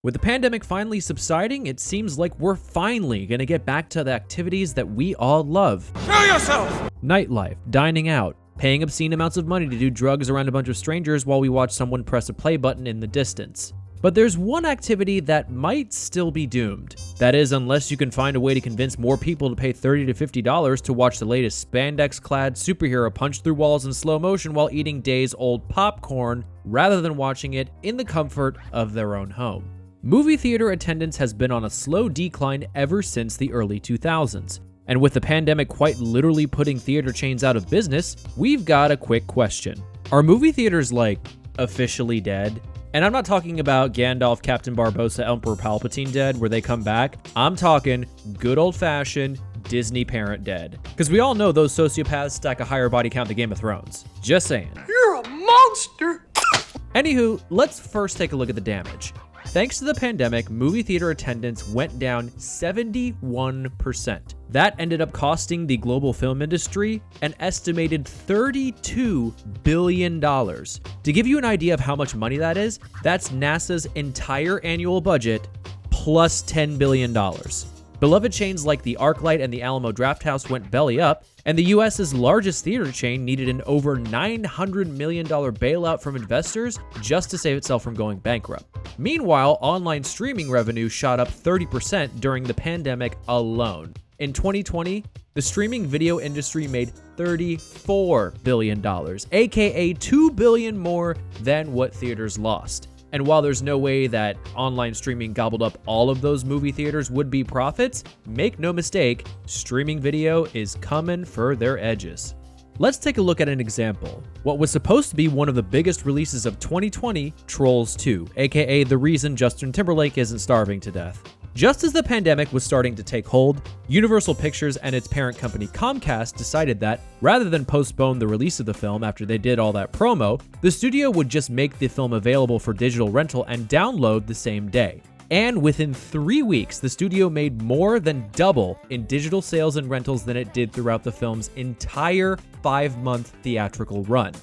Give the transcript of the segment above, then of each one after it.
With the pandemic finally subsiding, it seems like we're finally gonna get back to the activities that we all love. Show yourself! Nightlife, dining out, paying obscene amounts of money to do drugs around a bunch of strangers while we watch someone press a play button in the distance. But there's one activity that might still be doomed. That is, unless you can find a way to convince more people to pay $30 to $50 to watch the latest spandex-clad superhero punch through walls in slow motion while eating days-old popcorn, rather than watching it in the comfort of their own home. Movie theater attendance has been on a slow decline ever since the early 2000s. And with the pandemic quite literally putting theater chains out of business, we've got a quick question. Are movie theaters, officially dead? And I'm not talking about Gandalf, Captain Barbossa, Emperor Palpatine dead, where they come back. I'm talking good old-fashioned Disney parent dead. Because we all know those sociopaths stack a higher body count than Game of Thrones. Just saying. You're a monster! Anywho, let's first take a look at the damage. Thanks to the pandemic, movie theater attendance went down 71%. That ended up costing the global film industry an estimated $32 billion. To give you an idea of how much money that is, that's NASA's entire annual budget plus $10 billion. Beloved chains like the ArcLight and the Alamo Drafthouse went belly up, and the US's largest theater chain needed an over $900 million bailout from investors just to save itself from going bankrupt. Meanwhile, online streaming revenue shot up 30% during the pandemic alone. In 2020, the streaming video industry made $34 billion, aka $2 billion more than what theaters lost. And while there's no way that online streaming gobbled up all of those movie theaters' would-be profits, make no mistake, streaming video is coming for their edges. Let's take a look at an example. What was supposed to be one of the biggest releases of 2020, Trolls 2, aka the reason Justin Timberlake isn't starving to death. Just as the pandemic was starting to take hold, Universal Pictures and its parent company Comcast decided that, rather than postpone the release of the film after they did all that promo, the studio would just make the film available for digital rental and download the same day. And within 3 weeks, the studio made more than double in digital sales and rentals than it did throughout the film's entire 5-month theatrical run.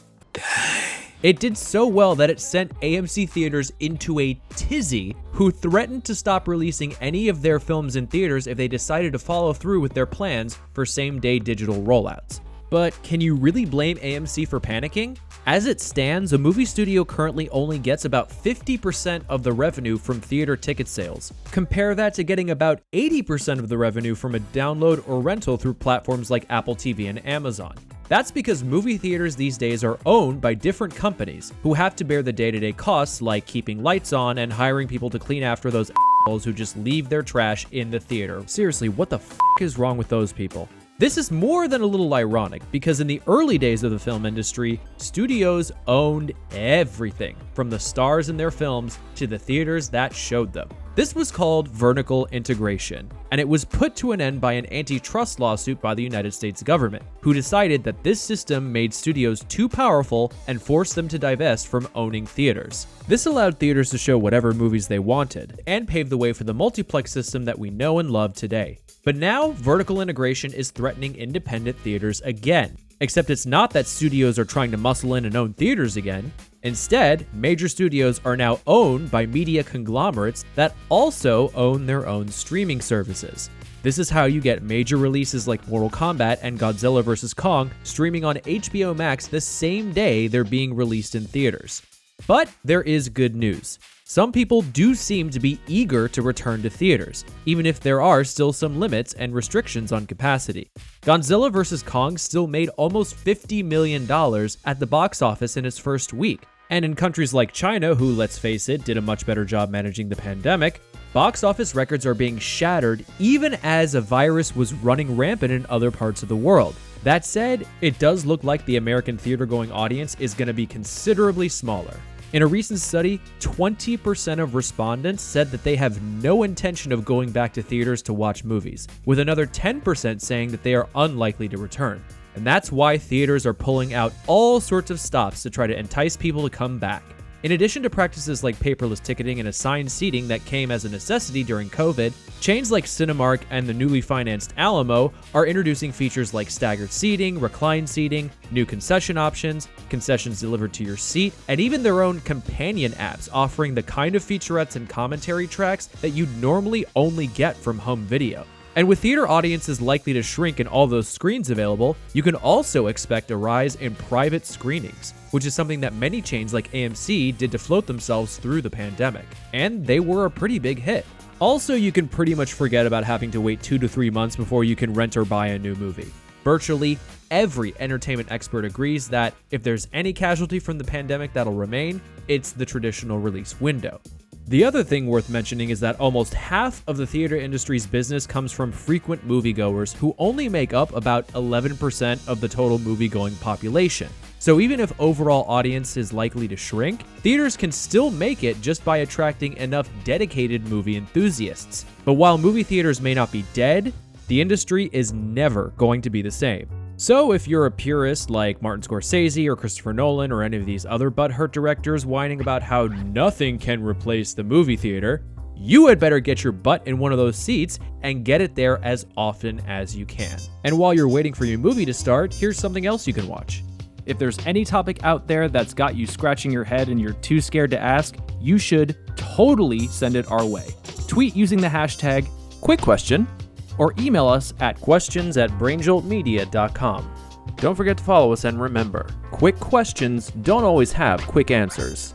It did so well that it sent AMC theaters into a tizzy, who threatened to stop releasing any of their films in theaters if they decided to follow through with their plans for same-day digital rollouts. But can you really blame AMC for panicking? As it stands, a movie studio currently only gets about 50% of the revenue from theater ticket sales. Compare that to getting about 80% of the revenue from a download or rental through platforms like Apple TV and Amazon. That's because movie theaters these days are owned by different companies who have to bear the day-to-day costs like keeping lights on and hiring people to clean after those assholes who just leave their trash in the theater. Seriously, what the f*** is wrong with those people? This is more than a little ironic, because in the early days of the film industry, studios owned everything, from the stars in their films to the theaters that showed them. This was called vertical integration, and it was put to an end by an antitrust lawsuit by the United States government, who decided that this system made studios too powerful and forced them to divest from owning theaters. This allowed theaters to show whatever movies they wanted, and paved the way for the multiplex system that we know and love today. But now, vertical integration is threatening independent theaters again. Except it's not that studios are trying to muscle in and own theaters again. Instead, major studios are now owned by media conglomerates that also own their own streaming services. This is how you get major releases like Mortal Kombat and Godzilla vs. Kong streaming on HBO Max the same day they're being released in theaters. But there is good news. Some people do seem to be eager to return to theaters, even if there are still some limits and restrictions on capacity. Godzilla vs. Kong still made almost $50 million at the box office in its first week. And in countries like China, who, let's face it, did a much better job managing the pandemic, box office records are being shattered even as a virus was running rampant in other parts of the world. That said, it does look like the American theater-going audience is going to be considerably smaller. In a recent study, 20% of respondents said that they have no intention of going back to theaters to watch movies, with another 10% saying that they are unlikely to return. And that's why theaters are pulling out all sorts of stops to try to entice people to come back. In addition to practices like paperless ticketing and assigned seating that came as a necessity during COVID, chains like Cinemark and the newly financed Alamo are introducing features like staggered seating, recline seating, new concession options, concessions delivered to your seat, and even their own companion apps offering the kind of featurettes and commentary tracks that you'd normally only get from home video. And with theater audiences likely to shrink and all those screens available, you can also expect a rise in private screenings, which is something that many chains like AMC did to float themselves through the pandemic. And they were a pretty big hit. Also, you can pretty much forget about having to wait 2 to 3 months before you can rent or buy a new movie. Virtually every entertainment expert agrees that if there's any casualty from the pandemic that'll remain, it's the traditional release window. The other thing worth mentioning is that almost half of the theater industry's business comes from frequent moviegoers who only make up about 11% of the total moviegoing population. So even if overall audience is likely to shrink, theaters can still make it just by attracting enough dedicated movie enthusiasts. But while movie theaters may not be dead, the industry is never going to be the same. So if you're a purist like Martin Scorsese or Christopher Nolan or any of these other butthurt directors whining about how nothing can replace the movie theater, you had better get your butt in one of those seats and get it there as often as you can. And while you're waiting for your movie to start, here's something else you can watch. If there's any topic out there that's got you scratching your head and you're too scared to ask, you should totally send it our way. Tweet using the hashtag #QuickQuestion or email us at questions@brainjoltmedia.com. Don't forget to follow us, and remember, quick questions don't always have quick answers.